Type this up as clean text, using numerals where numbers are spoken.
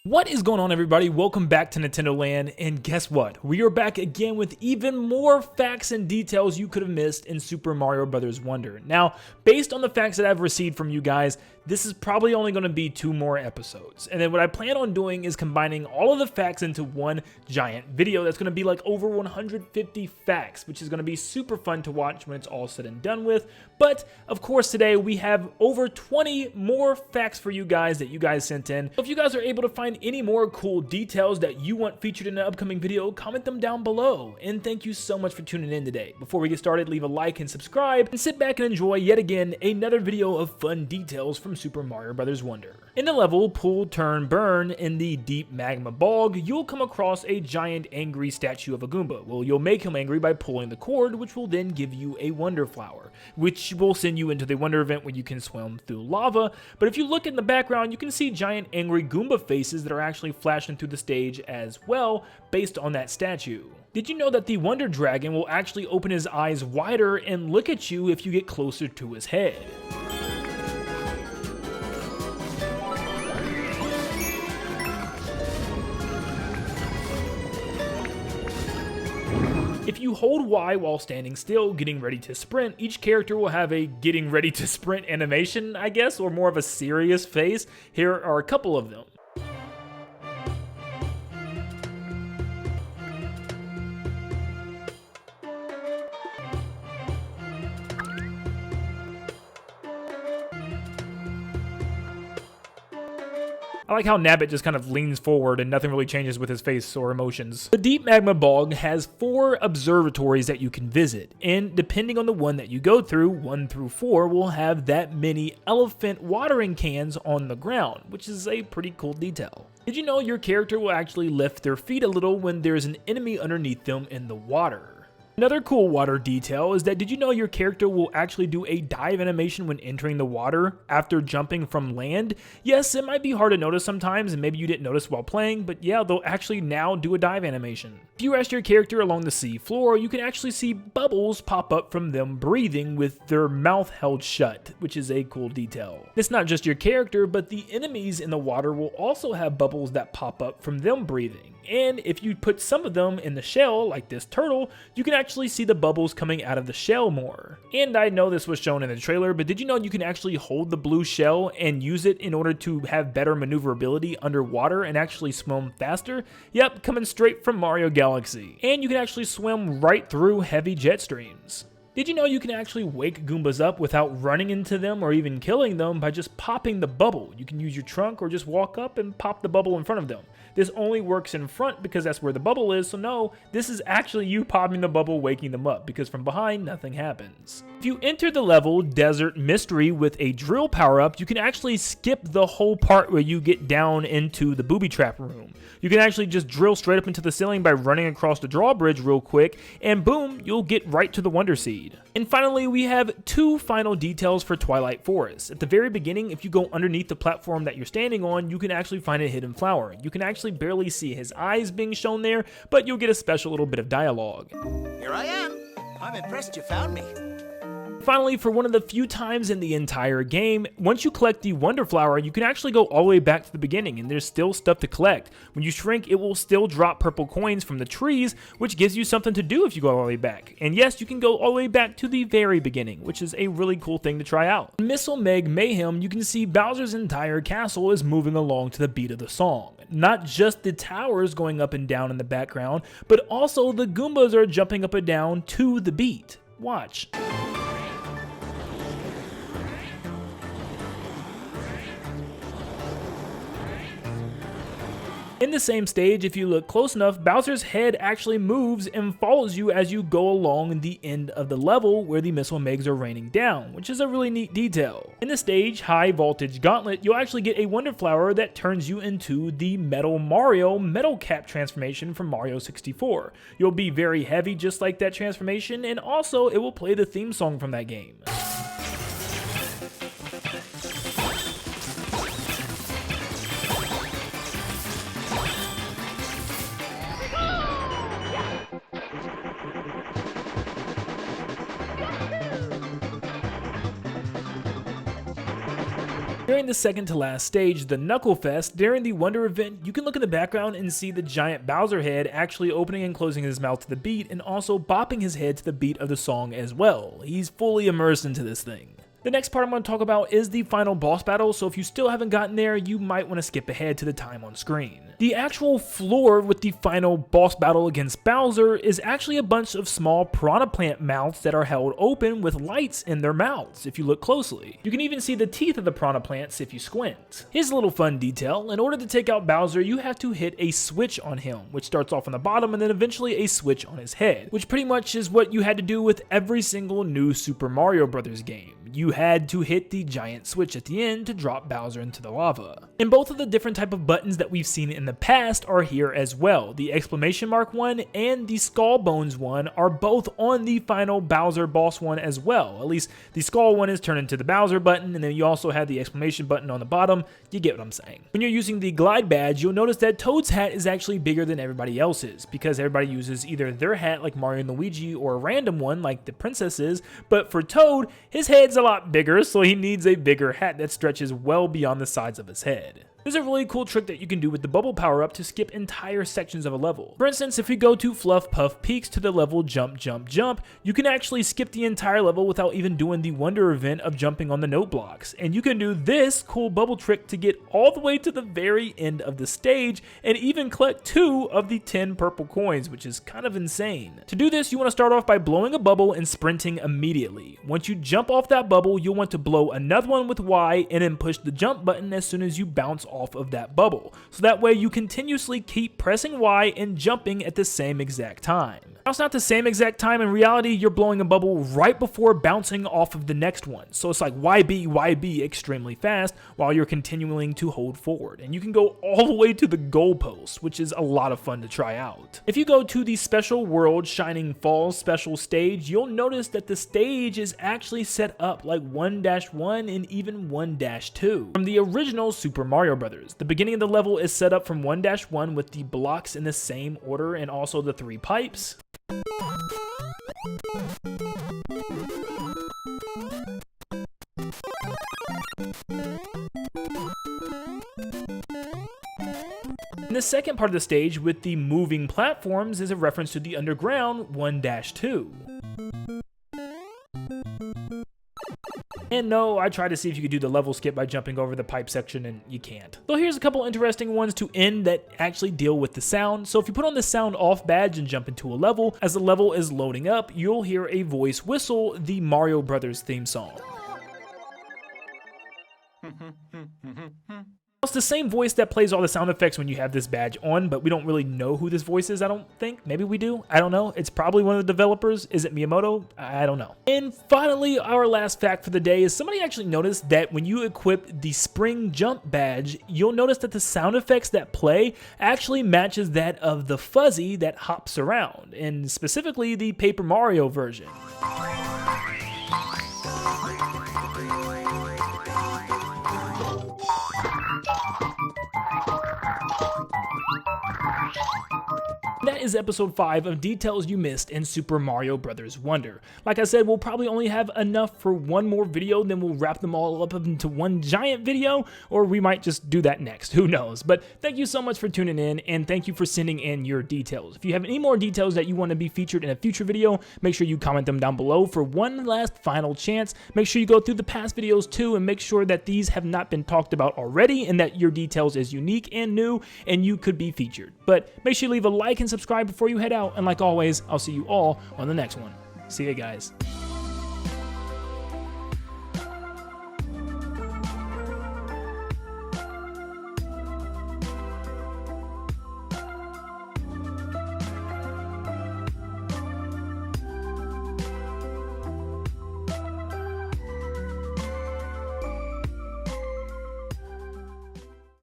What is going on, everybody? Welcome back to Nintendo Land, and guess what? We are back again with even more facts and details you could have missed in Super Mario Bros. Wonder. Now, based on the facts that I've received from you guys, this is probably only going to be 2 more episodes. And then what I plan on doing is combining all of the facts into one giant video that's going to be like over 150 facts, which is going to be super fun to watch when it's all said and done with. But, of course, today we have over 20 more facts for you guys that you guys sent in. So if you guys are able to find any more cool details that you want featured in an upcoming video, comment them down below. And thank you so much for tuning in today. Before we get started, leave a like and subscribe, and sit back and enjoy yet again another video of fun details from Super Mario Bros. Wonder. In the level Pull, Turn, Burn in the Deep Magma Bog, you'll come across a giant angry statue of a Goomba. Well, you'll make him angry by pulling the cord, which will then give you a Wonder Flower, which will send you into the Wonder event where you can swim through lava. But if you look in the background, you can see giant angry Goomba faces that are actually flashing through the stage as well, based on that statue. Did you know that the Wonder Dragon will actually open his eyes wider and look at you if you get closer to his head? If you hold Y while standing still, getting ready to sprint, each character will have a getting ready to sprint animation, I guess, or more of a serious face. Here are a couple of them. I like how Nabbit just kind of leans forward and nothing really changes with his face or emotions. The Deep Magma Bog has 4 observatories that you can visit, and depending on the one that you go through, 1 through 4 will have that many elephant watering cans on the ground, which is a pretty cool detail. Did you know your character will actually lift their feet a little when there's an enemy underneath them in the water? Another cool water detail is that did you know your character will actually do a dive animation when entering the water after jumping from land? Yes, it might be hard to notice sometimes, and maybe you didn't notice while playing, but yeah, they'll actually now do a dive animation. If you rest your character along the sea floor, you can actually see bubbles pop up from them breathing with their mouth held shut, which is a cool detail. It's not just your character, but the enemies in the water will also have bubbles that pop up from them breathing. And if you put some of them in the shell, like this turtle, you can actually see the bubbles coming out of the shell more. And I know this was shown in the trailer, but did you know you can actually hold the blue shell and use it in order to have better maneuverability underwater and actually swim faster? Yep, coming straight from Mario Galaxy. And you can actually swim right through heavy jet streams. Did you know you can actually wake Goombas up without running into them or even killing them by just popping the bubble? You can use your trunk or just walk up and pop the bubble in front of them. This only works in front because that's where the bubble is, so no, this is actually you popping the bubble waking them up, because from behind, nothing happens. If you enter the level Desert Mystery with a drill power-up, you can actually skip the whole part where you get down into the booby trap room. You can actually just drill straight up into the ceiling by running across the drawbridge real quick, and boom, you'll get right to the Wonder Seed. And finally, we have 2 final details for Twilight Forest. At the very beginning, if you go underneath the platform that you're standing on, you can actually find a hidden flower. You can actually barely see his eyes being shown there, but you'll get a special little bit of dialogue. Here I am. I'm impressed you found me. Finally, for one of the few times in the entire game, once you collect the Wonder Flower, you can actually go all the way back to the beginning, and there's still stuff to collect. When you shrink, it will still drop purple coins from the trees, which gives you something to do if you go all the way back. And yes, you can go all the way back to the very beginning, which is a really cool thing to try out. In Missile Meg Mayhem, you can see Bowser's entire castle is moving along to the beat of the song. Not just the towers going up and down in the background, but also the Goombas are jumping up and down to the beat. Watch. In the same stage, if you look close enough, Bowser's head actually moves and follows you as you go along the end of the level where the Missile Megs are raining down, which is a really neat detail. In the stage High Voltage Gauntlet, you'll actually get a Wonder Flower that turns you into the Metal Mario Metal Cap transformation from Mario 64. You'll be very heavy just like that transformation, and also it will play the theme song from that game. During the second to last stage, the Knuckle Fest, during the Wonder event, you can look in the background and see the giant Bowser head actually opening and closing his mouth to the beat and also bopping his head to the beat of the song as well. He's fully immersed into this thing. The next part I'm going to talk about is the final boss battle, so if you still haven't gotten there, you might want to skip ahead to the time on screen. The actual floor with the final boss battle against Bowser is actually a bunch of small piranha plant mouths that are held open with lights in their mouths if you look closely. You can even see the teeth of the piranha plants if you squint. Here's a little fun detail. In order to take out Bowser, you have to hit a switch on him, which starts off on the bottom and then eventually a switch on his head, which pretty much is what you had to do with every single new Super Mario Bros. Game. You had to hit the giant switch at the end to drop Bowser into the lava. And both of the different type of buttons that we've seen in the past are here as well. The exclamation mark one and the skull bones one are both on the final Bowser boss one as well. At least the skull one is turned into the Bowser button, and then you also have the exclamation button on the bottom. You get what I'm saying. When you're using the glide badge, you'll notice that Toad's hat is actually bigger than everybody else's because everybody uses either their hat like Mario and Luigi or a random one like the princess is, but for Toad, his head's a lot bigger, so he needs a bigger hat that stretches well beyond the sides of his head. There's a really cool trick that you can do with the bubble power-up to skip entire sections of a level. For instance, if we go to Fluff Puff Peaks to the level Jump Jump Jump, you can actually skip the entire level without even doing the Wonder event of jumping on the note blocks. And you can do this cool bubble trick to get all the way to the very end of the stage and even collect 2 of the 10 purple coins, which is kind of insane. To do this, you want to start off by blowing a bubble and sprinting immediately. Once you jump off that bubble, you'll want to blow another one with Y and then push the jump button as soon as you bounce off of that bubble. So that way you continuously keep pressing Y and jumping at the same exact time. Now, it's not the same exact time. In reality, you're blowing a bubble right before bouncing off of the next one. So it's like YB, YB extremely fast while you're continuing to hold forward. And you can go all the way to the goalpost, which is a lot of fun to try out. If you go to the Special World Shining Falls special stage, you'll notice that the stage is actually set up like 1-1 and even 1-2 from the original Super Mario Bros. The beginning of the level is set up from 1-1 with the blocks in the same order and also the 3 pipes. And the second part of the stage with the moving platforms is a reference to the underground 1-2. And no, I tried to see if you could do the level skip by jumping over the pipe section, and you can't. So here's a couple interesting ones to end that actually deal with the sound. So if you put on the sound off badge and jump into a level, as the level is loading up, you'll hear a voice whistle the Mario Brothers theme song. It's the same voice that plays all the sound effects when you have this badge on, but we don't really know who this voice is, I don't think. Maybe we do. I don't know. It's probably one of the developers. Is it Miyamoto? I don't know. And finally, our last fact for the day is somebody actually noticed that when you equip the Spring Jump badge, you'll notice that the sound effects that play actually matches that of the Fuzzy that hops around, and specifically the Paper Mario version. That is episode 5 of Details You Missed in Super Mario Bros. Wonder. Like I said, we'll probably only have enough for one more video, then we'll wrap them all up into one giant video, or we might just do that next, who knows. But thank you so much for tuning in, and thank you for sending in your details. If you have any more details that you want to be featured in a future video, make sure you comment them down below for one last final chance. Make sure you go through the past videos too, and make sure that these have not been talked about already, and that your details is unique and new, and you could be featured. But make sure you leave a like and subscribe before you head out, and like always, I'll see you all on the next one. See ya, guys.